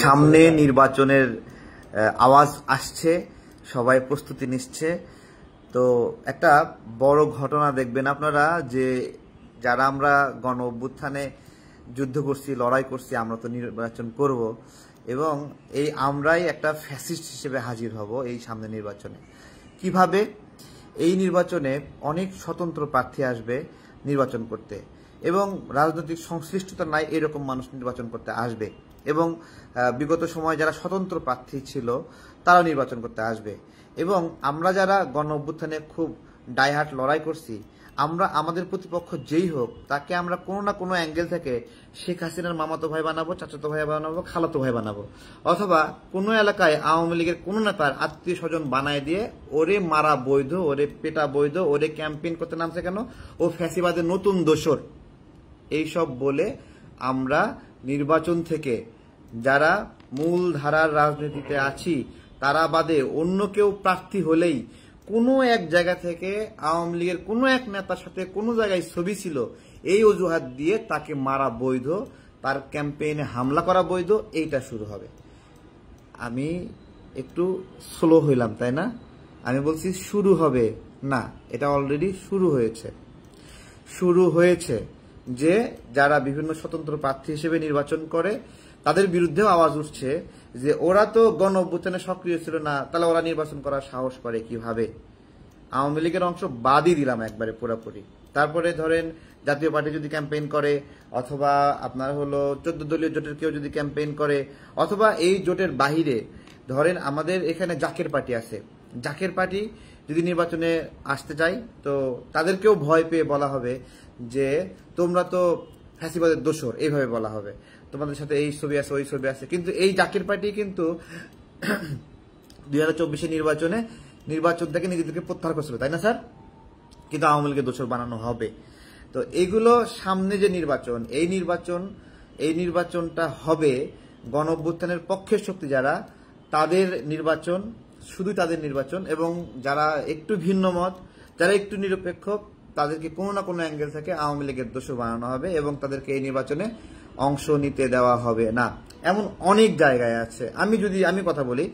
সামনে নির্বাচনের আওয়াজ আসছে, সবাই প্রস্তুতি নিচ্ছে। তো একটা বড় ঘটনা দেখবেন আপনারা, যে যারা আমরা গণ অভ্যুত্থানে যুদ্ধ করছি, লড়াই করছি, আমরা তো নির্বাচন করব এবং এই আমরাই একটা ফ্যাসিস্ট হিসেবে হাজির হব এই সামনে নির্বাচনে। কিভাবে? এই নির্বাচনে অনেক স্বতন্ত্র প্রার্থী আসবে নির্বাচন করতে এবং রাজনৈতিক সংশ্লিষ্টতা নাই এরকম মানুষ নির্বাচন করতে আসবে এবং বিগত সময় যারা স্বতন্ত্র প্রার্থী ছিল তারাও নির্বাচন করতে আসবে এবং আমরা যারা গণ অভ্যুত্থানে খুব ডাইহার্ট লড়াই করছি, আমরা আমাদের প্রতিপক্ষ যেই হোক তাকে আমরা কোনো না কোনো অ্যাঙ্গেল থেকে শেখ হাসিনার মামাতো ভাই বানাবো, চাচাতো ভাই বানাবো, খালাতো ভাই বানাবো, অথবা কোনো এলাকায় আওয়ামী লীগের কোনো নেতার আত্মীয় স্বজন বানায় দিয়ে ওরে মারা বৈধ, ওরে পেটা বৈধ, ওরে ক্যাম্পেইন করতে নামছে কেন, ও ফ্যাসিবাদের নতুন দোসর, এইসব বলে আমরা নির্বাচন থেকে যারা মূল ধারার রাজনীতিতে আছি তারা বাদে অন্য কেউ প্রার্থী হলেই কোনো এক জায়গা থেকে আওয়ামী লীগের কোনো এক নেতার সাথে কোনো জায়গায় ছবি ছিল, এই অজুহাত দিয়ে তাকে মারা বৈধ, তার ক্যাম্পেইনে হামলা করা বৈধ, এইটা শুরু হবে। আমি একটু স্লো হইলাম, তাই না? আমি বলছি শুরু হবে না, এটা অলরেডি শুরু হয়েছে যে যারা বিভিন্ন স্বতন্ত্র প্রার্থী হিসেবে নির্বাচন করে তাদের বিরুদ্ধেও আওয়াজ উঠছে যে ওরা তো গণ অভ্যুত্থানে সক্রিয় ছিল না, তাহলে ওরা নির্বাচন করার সাহস করে কিভাবে। আওয়ামী লীগের অংশ বাদই দিলাম একবারে পুরোপুরি। তারপরে ধরেন জাতীয় পার্টি যদি ক্যাম্পেইন করে, অথবা আপনার হলো 14 দলীয় জোটের কেউ যদি ক্যাম্পেইন করে, অথবা এই জোটের বাহিরে ধরেন আমাদের এখানে জাকের পার্টি আছে, জাকের পার্টি যদি নির্বাচনে আসতে চায় তো তাদেরকেও ভয় পেয়ে বলা হবে যে তোমরা তো ফ্যাসিবাদের দোসর, এইভাবে বলা হবে, তোমাদের সাথে এই ছবি আছে, ওই ছবি আছে। কিন্তু এই জাকের পার্টি কিন্তু 2024 নির্বাচন থেকে নিজেদেরকে প্রত্যাহার করছিল, তাই না স্যার? কিন্তু আওয়ামী লীগের দোসর বানানো হবে। তো এগুলো সামনে যে নির্বাচন, এই নির্বাচনটা হবে গণ অভ্যুত্থানের পক্ষের শক্তি যারা, তাদের নির্বাচন, শুধু তাদের নির্বাচন, এবং যারা একটু ভিন্ন মত, যারা একটু নিরপেক্ষ, তাদেরকে কোনো না কোনো অ্যাঙ্গেল থেকে আওয়ামী লীগের দোষর বানানো হবে এবং তাদেরকে এই নির্বাচনে অংশ নিতে দেওয়া হবে না। এমন অনেক জায়গায় আছে। আমি কথা বলি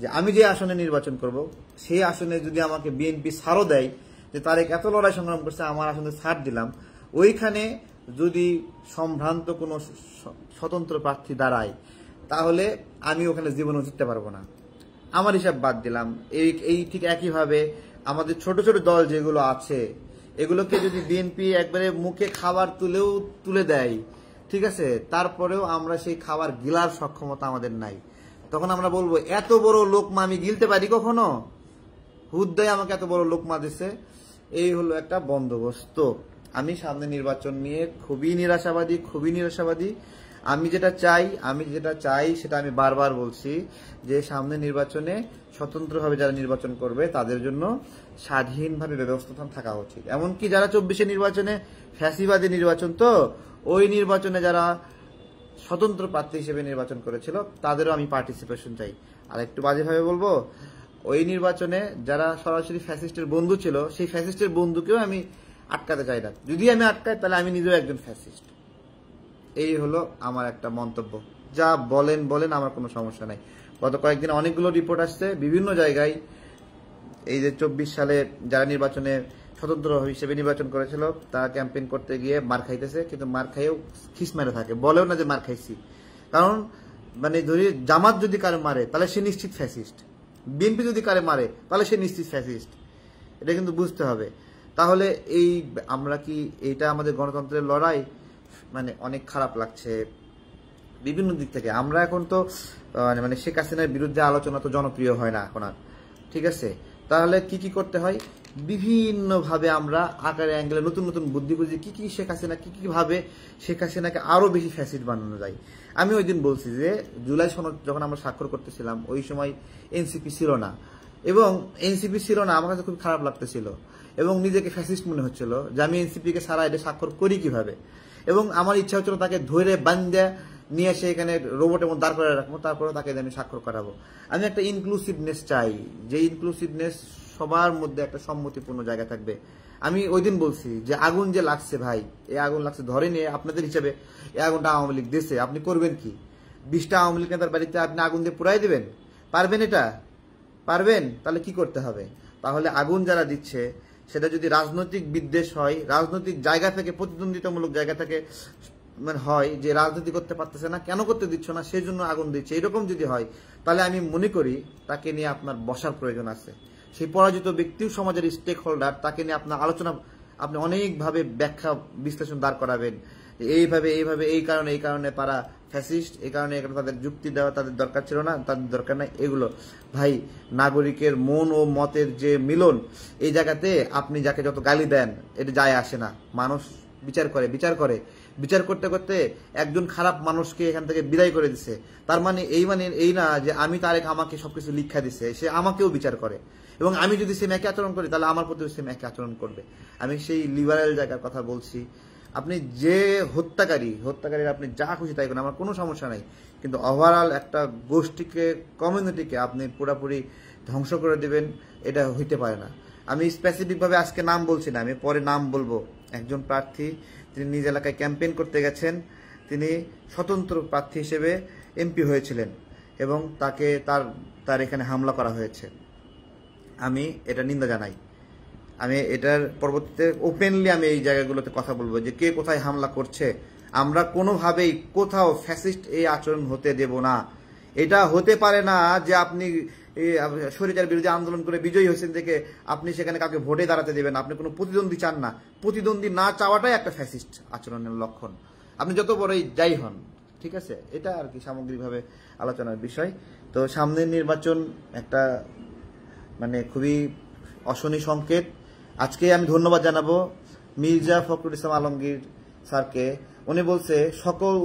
যে আমি যে আসনে নির্বাচন করব সেই আসনে যদি আমাকে বিএনপি ছাড়ও দেয়, যে তারেক এত লড়াই সংগ্রাম করছে, আমার আসনে ছাড় দিলাম, ওইখানে যদি সম্ভ্রান্ত কোনো স্বতন্ত্র প্রার্থী দাঁড়ায় তাহলে আমি ওখানে জীবনে জিততে পারবো না, আমার হিসাব বাদ দিলাম। এই ঠিক একইভাবে আমাদের ছোট ছোট দল যেগুলো আছে এগুলোকে যদি বিএনপি একবারে মুখে খাবার তুলে দেয়, ঠিক আছে, তারপরেও আমরা সেই খাবার গিলার সক্ষমতা আমাদের নাই, তখন আমরা বলবো এত বড় লোকমা আমি গিলতে পারি কখনো? হুদ্দাই আমাকে এত বড় লোকমা দিছে। এই হলো একটা বন্দোবস্ত। আমি সামনে নির্বাচন নিয়ে খুবই নিরাশাবাদী। আমি যেটা চাই সেটা আমি বারবার বলছি যে সামনে নির্বাচনে স্বতন্ত্রভাবে যারা নির্বাচন করবে তাদের জন্য স্বাধীনভাবে ব্যবস্থাপনা থাকা উচিত। এমনকি যারা 24 নির্বাচনে ফ্যাসিবাদী নির্বাচন, তো ওই নির্বাচনে যারা স্বতন্ত্র প্রার্থী হিসেবে নির্বাচন করেছিল তাদেরও আমি পার্টিসিপেশন চাই। আর একটু বাজেভাবে বলবো, ওই নির্বাচনে যারা সরাসরি ফ্যাসিস্টের বন্ধু ছিল সেই ফ্যাসিস্টের বন্ধুকেও আমি আটকাতে চাই না। যদি আমি আটকাই তাহলে আমি নিজেও একজন ফ্যাসিস্ট। এই হলো আমার একটা মন্তব্য। যা বলেন, আমার কোনো সমস্যা নাই। গত কয়েকদিন অনেকগুলো রিপোর্ট আসছে বিভিন্ন জায়গায়, এই যে 24 সালে যারা নির্বাচনে স্বতন্ত্র হিসেবে নির্বাচন করেছিল তারা ক্যাম্পেইন করতে গিয়ে মার খাইতেছে, কিন্তু মার খাইয়েও খিস মেরে থাকে, বলেও না যে মার খাইছি। কারণ মানে ধরি জামাত যদি কারে মারে তাহলে সে নিশ্চিত ফ্যাসিস্ট, বিএনপি যদি কারে মারে তাহলে সে নিশ্চিত ফ্যাসিস্ট, এটা কিন্তু বুঝতে হবে। তাহলে আমরা কি এইটা আমাদের গণতন্ত্রের লড়াই? মানে অনেক খারাপ লাগছে বিভিন্ন দিক থেকে। আমরা এখন তো মানে শেখ হাসিনার বিরুদ্ধে আলোচনা তো জনপ্রিয় হয় না এখন আর, ঠিক আছে? তাহলে কি করতে হয়? বিভিন্নভাবে আমরা আকারে অ্যাঙ্গেলে নতুন নতুন বুদ্ধি বুঝি কি ভাবে শেখ হাসিনাকে আরো বেশি ফ্যাসিস্ট বানানো যায়। আমি ওই দিন বলছি যে জুলাই সনদ যখন আমরা স্বাক্ষর করতেছিলাম ওই সময় এনসিপি ছিল না, আমার কাছে খুব খারাপ লাগতেছিল এবং নিজেকে ফ্যাসিস্ট মনে হচ্ছিল যে আমি এনসিপিকে ছাড়া এটা স্বাক্ষর করি কিভাবে, এবং আমার ইচ্ছা হচ্ছিল তাকে ধরে বান্ধা নিয়ে এসে এখানে রোবটের মধ্যে দাঁড় করে রাখবো, তারপরে তাকে আমি স্বাক্ষর করাবো। আমি একটা ইনক্লুসিভনেস চাই, যে ইনক্লুসিভনেস সবার মধ্যে একটা সম্মতিপূর্ণ জায়গা থাকবে। আমি ওই দিন বলছি যে আগুন যে লাগছে ভাই, এই আগুন লাগছে ধরে নিয়ে আপনাদের হিসাবে এই আগুনটা আওয়ামী লীগ দিয়েছে, আপনি করবেন কি? 20টা আওয়ামী লীগ নেতার বাড়িতে আপনি আগুন দিয়ে পুড়াই দিবেন? পারবেন এটা? পারবেন? তাহলে কি করতে হবে? তাহলে আগুন যারা দিচ্ছে সেটা যদি রাজনৈতিক বিদ্বেষ হয়, রাজনৈতিক জায়গা থেকে, প্রতিদ্বন্দ্বিতামূলক জায়গা থেকে মানে হয় যে রাজনীতি করতে পারতেছে না, কেন করতে দিচ্ছ না, সেই জন্য আগুন দিচ্ছে, এরকম যদি হয় তাহলে আমি মনে করি তাকে নিয়ে আপনার বসার প্রয়োজন আছে। সেই পরাজিত ব্যক্তিও সমাজের স্টেক হোল্ডার, তাকে নিয়ে আপনার আলোচনা, আপনি অনেকভাবে ব্যাখ্যা বিশ্লেষণ দাঁড় করাবেন, এইভাবে এইভাবে এই কারণে তারা ফ্যাসিস্ট, এই কারণে তাদের যুক্তি দেওয়া তাদের দরকার ছিল না, তাদের দরকার নাই এগুলো। ভাই, নাগরিকের মন ও মতের যে মিলন, এই জায়গাতে আপনি যাকে যত গালি দেন এটা যায় আসে না। মানুষ বিচার করে বিচার করতে করতে একজন খারাপ মানুষকে এখান থেকে বিদায় করে দিছে, তার মানে এই না যে আমি তারেক আমাকে সবকিছু লিখা দিছে, সে আমাকেও বিচার করে, এবং আমি যদি সেম একই আচরণ করি তাহলে আমার প্রতিও সেম একই আচরণ করবে। আমি সেই লিবারেল জায়গার কথা বলছি। আপনি যে হত্যাকারীর আপনি যা খুশি তাই করেন, আমার কোনো সমস্যা নাই, কিন্তু ওভারঅল একটা গোষ্ঠীকে, কমিউনিটিকে আপনি পুরোপুরি ধ্বংস করে দিবেন, এটা হইতে পারে না। আমি স্পেসিফিকভাবে আজকে নাম বলছি না, আমি পরে নাম বলবো। একজন প্রার্থী, তিনি নিজ এলাকায় ক্যাম্পেইন করতে গেছেন, তিনি স্বতন্ত্র প্রার্থী হিসেবে এমপি হয়েছিলেন এবং তার এখানে হামলা করা হয়েছে। আমি এটা নিন্দা জানাই। আমি এটার পরবর্তীতে ওপেনলি আমি এই জায়গাগুলোতে কথা বলবো যে কে কোথায় হামলা করছে। আমরা কোনোভাবেই কোথাও ফ্যাসিস্ট এই আচরণ হতে দেব না। এটা হতে পারে না যে আপনি স্বৈরাচার বিরোধী আন্দোলন করে বিজয়ী হয়েছেন থেকে আপনি সেখানে কাউকে ভোটে দাঁড়াতে দেবেন, আপনি কোনো প্রতিদ্বন্দ্বী চান না। প্রতিদ্বন্দ্বী না চাওয়াটাই একটা ফ্যাসিস্ট আচরণের লক্ষণ, আপনি যত বড়ই যাই হন। ঠিক আছে, এটা আর কি সামগ্রিকভাবে আলোচনার বিষয়। তো সামনের নির্বাচন একটা মানে খুবই অশনি সংকেত। আজকে আমি ধন্যবাদ জানাবো মির্জা ফখরুল ইসলাম আলমগীর স্যারকে। উনি বলছে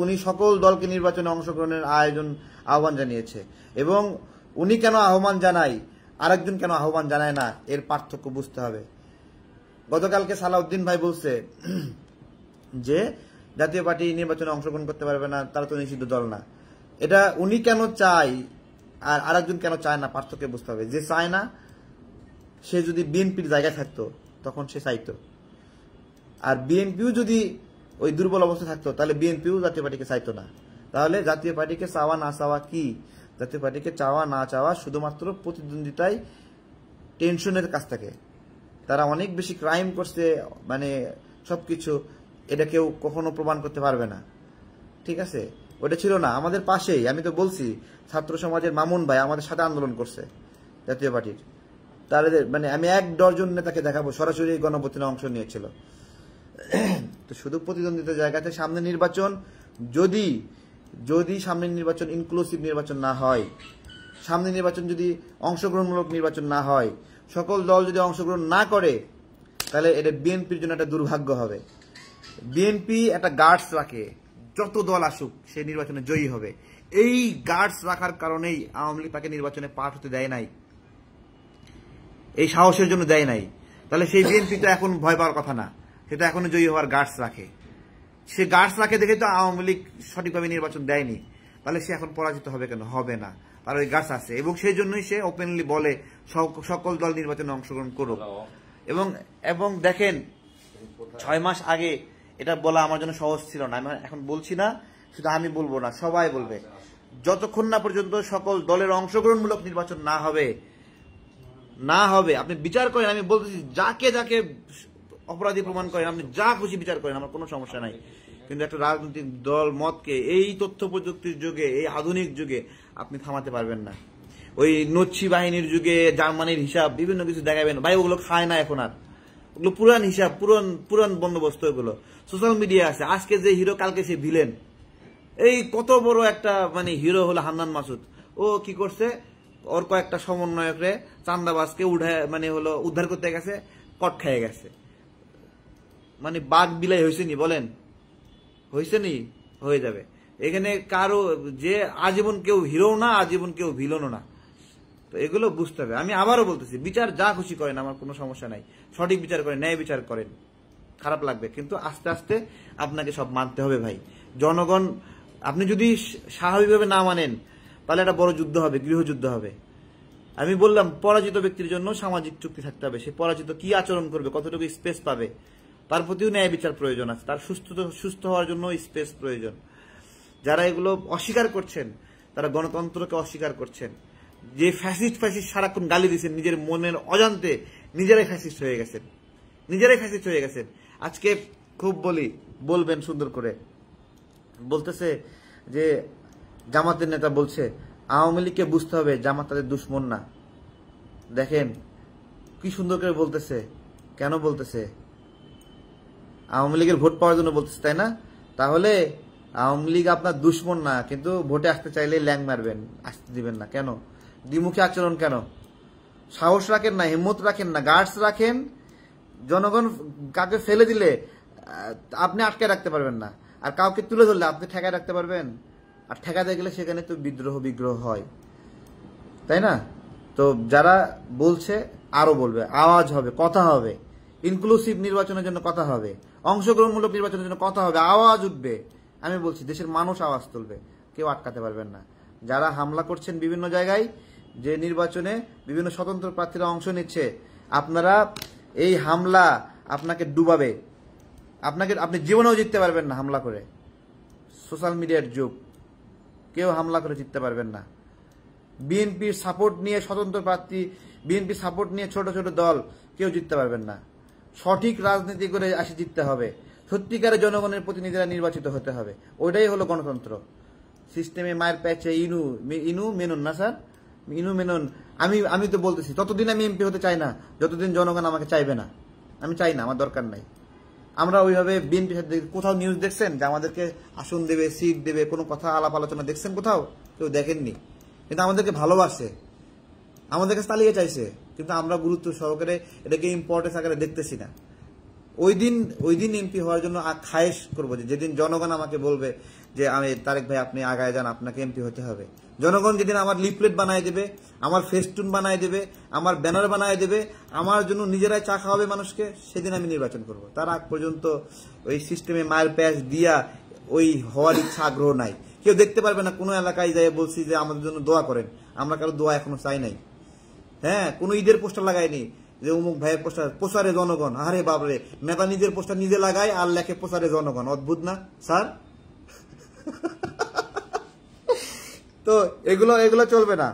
উনি সকল দলকে নির্বাচনে অংশগ্রহণের আহ্বান জানিয়েছে, এবং উনি কেন আহ্বান জানায়, আরেকজন কেন আহ্বান জানায় না, এর পার্থক্য বুঝতে হবে। গতকালকে সালাউদ্দিন ভাই বলছে যে জাতীয় পার্টি নির্বাচনে অংশগ্রহণ করতে পারবে না, তারা তো নিষিদ্ধ দল না। এটা উনি কেন চায় আর আরেকজন কেন চায় না, পার্থক্য বুঝতে হবে। যে চায় না সে যদি বিএনপির জায়গায় থাকতো তখন সে চাইতো, আর বিএনপিও যদি ওই দুর্বল অবস্থা থাকতো তাহলে বিএনপিও জাতীয় পার্টিকে চাইতো না। তাহলে জাতীয় পার্টিকে চাওয়া না চাওয়া কি? জাতীয় পার্টিকে চাওয়া না চাওয়া শুধুমাত্র প্রতিদ্বন্দ্বিতায় টেনশনের কাছ থেকে, তারা অনেক বেশি ক্রাইম করছে, মানে সবকিছু, এটা কেউ কখনো প্রমাণ করতে পারবে না। ঠিক আছে, ওটা ছিল না আমাদের পাশেই। আমি তো বলছি ছাত্র সমাজের মামুন ভাই আমাদের সাথে আন্দোলন করছে জাতীয় পার্টির, তাদের মানে আমি 1 ডজন নেতাকে দেখাবো সরাসরি গণভোটে অংশ নিয়েছিল। তো শুধু প্রতিদ্বন্দ্বিতার জায়গাতে সামনে নির্বাচন, যদি সামনের নির্বাচন ইনক্লুসিভ নির্বাচন না হয়, সামনে নির্বাচন যদি অংশগ্রহণমূলক নির্বাচন না হয়, সকল দল যদি অংশগ্রহণ না করে, তাহলে এটা বিএনপির জন্য একটা দুর্ভাগ্য হবে। বিএনপি একটা গার্ডস রাখে, যত দল আসুক সে নির্বাচনে জয়ী হবে। এই গার্ডস রাখার কারণেই আওয়ামী লীগ তাকে নির্বাচনে পাঠ হতে দেয় নাই, এই সাহসের জন্য দেয় নাই। তাহলে সেই বিএনপি তো এখন ভয় পাওয়ার কথা না, সেটা এখনো জয়ী হওয়ার গার্ডস রাখে। সে গার্ডস রাখে দেখে তো আওয়ামী লীগ সঠিকভাবে নির্বাচন দেয়নি, তাহলে সে এখন পরাজিত হবে কেন? হবে না, তার ওই গার্ডস আছে, এবং সেই জন্যই সে ওপেনলি বলে সকল দল নির্বাচনে অংশগ্রহণ করুক। এবং দেখেন 6 মাস আগে এটা বলা আমার জন্য সহজ ছিল না। আমি এখন বলছি না, শুধু আমি বলবো না, সবাই বলবে, যতক্ষণ না পর্যন্ত সকল দলের অংশগ্রহণমূলক নির্বাচন না হবে আপনি বিচার করেন। আমি বলতেছি যাকে অপরাধী প্রমাণ করেন, আপনি যা খুশি বিচার করেন, আমার কোনো সমস্যা নাই, কিন্তু একটা রাজনৈতিক দল মতকে এই তথ্য প্রযুক্তির যুগে, এই আধুনিক যুগে আপনি থামাতে পারবেন না। ওই নচ্ছি বাহিনীর যুগে জার্মানির হিসাব বিভিন্ন কিছু দেখাবেন, ভাই ওগুলো খায় না এখন আর, ওগুলো পুরান হিসাব, পুরান বন্দোবস্ত, ওগুলো সোশ্যাল মিডিয়া আছে। আজকে যে হিরো কালকে সে ভিলেন। এই কত বড় একটা মানে হিরো হলো হান্নান মাসুদ, ও কি করছে, ওর কয়েকটা সমন্বয়করে চান্দাবাজকে উদ্ধার করতে গেছে, কট খেয়ে গেছে। মানে বাঘ বিলাই হয়েছে নি বলেন, হয়েছে নি, হয়ে যাবে। এখানে কারো যে আজীবন কেউ হিরো না, আজীবন কেউ ভিলনও না। তো এগুলো বুঝতে হবে। আমি আবারও বলতেছি, বিচার যা খুশি করেন, আমার কোনো সমস্যা নাই, সঠিক বিচার করেন, ন্যায় বিচার করেন, খারাপ লাগবে, কিন্তু আস্তে আস্তে আপনাকে সব মানতে হবে ভাই। জনগণ, আপনি যদি স্বাভাবিকভাবে না মানেন তাহলে একটা বড় যুদ্ধ হবে, গৃহযুদ্ধ হবে। আমি বললাম পরাজিত ব্যক্তির জন্য সামাজিক চুক্তি থাকতে হবে। সে পরাজিত কি আচরণ করবে, কতটুকু স্পেস পাবে, তার প্রতিও ন্যায় বিচার প্রয়োজন আছে। তার সুস্থ হওয়ার জন্য স্পেস প্রয়োজন। যারা এগুলো অস্বীকার করছেন তারা গণতন্ত্রকে অস্বীকার করছেন। যে ফ্যাসিস্ট সারাক্ষণ গালি দিচ্ছেন নিজের মনের অজান্তে নিজেরাই ফ্যাসিস্ট হয়ে গেছেন। আজকে খুব বলবেন সুন্দর করে, বলতেছে যে জামাতের নেতা বলছে আওয়ামী লীগকে বুঝতে হবে জামাত তাদের দুশ্মন না। দেখেন কি সুন্দর করে বলতেছে। কেন বলতেছে? আওয়ামী লীগের ভোট পাওয়ার জন্য বলতেছে, তাই না? তাহলে আওয়ামী লীগ আপনার দুশ্মন না, কিন্তু ভোটে আসতে চাইলে ল্যাং মারবেন, আসতে দিবেন না। কেন? দ্বিমুখী আচরণ কেন? সাহস রাখেন না, হিম্মত রাখেন না, গার্ডস রাখেন। জনগণ কাউকে ফেলে দিলে আপনি আটকে রাখতে পারবেন না, আর কাউকে তুলে ধরলে আপনি ঠেকায় রাখতে পারবেন। আর ঠেকাতে গেলে সেখানে তো বিগ্রহ হয়, তাই না? তো যারা বলছে আরো বলবে, আওয়াজ হবে, কথা হবে, ইনক্লুসিভ নির্বাচনের জন্য কথা হবে, অংশগ্রহণমূলক নির্বাচনের জন্য কথা হবে, আওয়াজ উঠবে। আমি বলছি দেশের মানুষ আওয়াজ তুলবে, কেউ আটকাতে পারবেন না। যারা হামলা করছেন বিভিন্ন জায়গায়, যে নির্বাচনে বিভিন্ন স্বতন্ত্র প্রার্থীরা অংশ নিচ্ছে, আপনারা এই হামলা আপনাকে ডুবাবে, আপনি জীবনেও জিততে পারবেন না হামলা করে। সোশ্যাল মিডিয়ার যুগ, কেউ হামলা করে জিততে পারবেন না। বিএনপির সাপোর্ট নিয়ে স্বতন্ত্র প্রার্থী, বিএনপির সাপোর্ট নিয়ে ছোট ছোট দল, কেউ জিততে পারবেন না। সঠিক রাজনীতি করে আসে জিততে হবে, সত্যিকারের জনগণের প্রতিনিধিরা নির্বাচিত হতে হবে। ওইটাই হলো গণতন্ত্র। সিস্টেমে মায়ের প্যাচে ইনু মেনুন না স্যার, ইনু মেনুন। আমি তো বলতেছি ততদিন আমি এমপি হতে চাই না যতদিন জনগণ আমাকে চাইবে না। আমি চাই না, আমার দরকার নাই। আমরা ওইভাবে বিএনপির সাথে কোথাও নিউজ দেখছেন যে আমাদেরকে আসন দেবে, সিট দেবে, কোনো কথা আলাপ আলোচনা দেখছেন কোথাও? কেউ দেখেননি। কিন্তু আমাদেরকে ভালোবাসে, আমাদের কাছে তালিকা চাইছে, কিন্তু আমরা গুরুত্ব সহকারে এটাকে ইম্পর্টেন্স আকারে দেখতেছি না। ওই দিন এমপি হওয়ার জন্য খায়েশ করবো, যেদিন জনগণ আমাকে বলবে যে আমি তারেক ভাই আপনি আগায় যান, আপনাকে এমপি হতে হবে। জনগণ যেদিন আমার লিফলেট বানায় দেবে, আমার ফেস্টুন বানায় দেবে, আমার ব্যানার বানায় দেবে, আমার জন্য নিজেরাই চা খাওয়াবে মানুষকে, সেদিন আমি নির্বাচন করব। তার আগ পর্যন্ত ওই সিস্টেমে মায়ের প্যাচ দিয়া ওই হওয়ার ইচ্ছা আগ্রহ নাই। কেউ দেখতে পারবে না কোনো এলাকায় যাই বলছি যে আমাদের জন্য দোয়া করেন। আমরা কারো দোয়া এখনো চাই নাই। হ্যাঁ, কোনো ঈদের পোস্টার লাগায়নি যে অমুক ভাইয়ের পোস্টার, প্রচারে জনগণ। আরে বাবরে, নেতা নিজের পোস্টার নিজে লাগায় আর লেখে প্রচারে জনগণ। অদ্ভুত না স্যার? তো এগুলো চলবে না,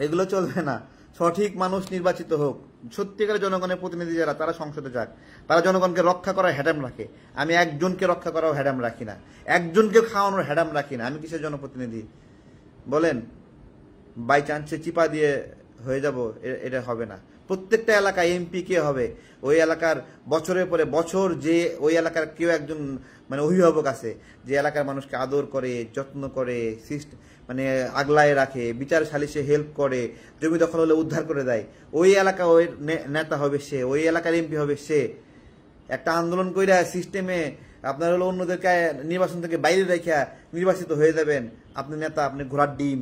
এগুলো চলবে না। সঠিক মানুষ নির্বাচিত হোক, সত্যিকারের জনগণের প্রতিনিধি যারা, তারা সংসদে যাক, তারা জনগণকে রক্ষা করার হ্যাডাম রাখে। আমি একজনকে রক্ষা করার হ্যাডাম রাখি না, একজনকে খাওয়ানোর হ্যাডাম রাখি না। আমি কিসের জনপ্রতিনিধি বলেন? বাই চান্সে চিপা দিয়ে হয়ে যাব, এটা হবে না। প্রত্যেকটা এলাকায় এমপি কে হবে, ওই এলাকার বছরের পরে বছর যে ওই এলাকার কেউ একজন মানে অভিভাবক আছে, যে এলাকার মানুষকে আদর করে, যত্ন করে, মানে আগলায় রাখে, বিচার সালিশে হেল্প করে, জমি দখল হলে উদ্ধার করে দেয়, ওই এলাকা ওই নেতা হবে সে, ওই এলাকার এমপি হবে সে। একটা আন্দোলন কইরা সিস্টেমে আপনার অন্যদেরকে নির্বাচন থেকে বাইরে রেখা নির্বাচিত হয়ে যাবেন, আপনি নেতা, আপনি ঘোড়ার ডিম।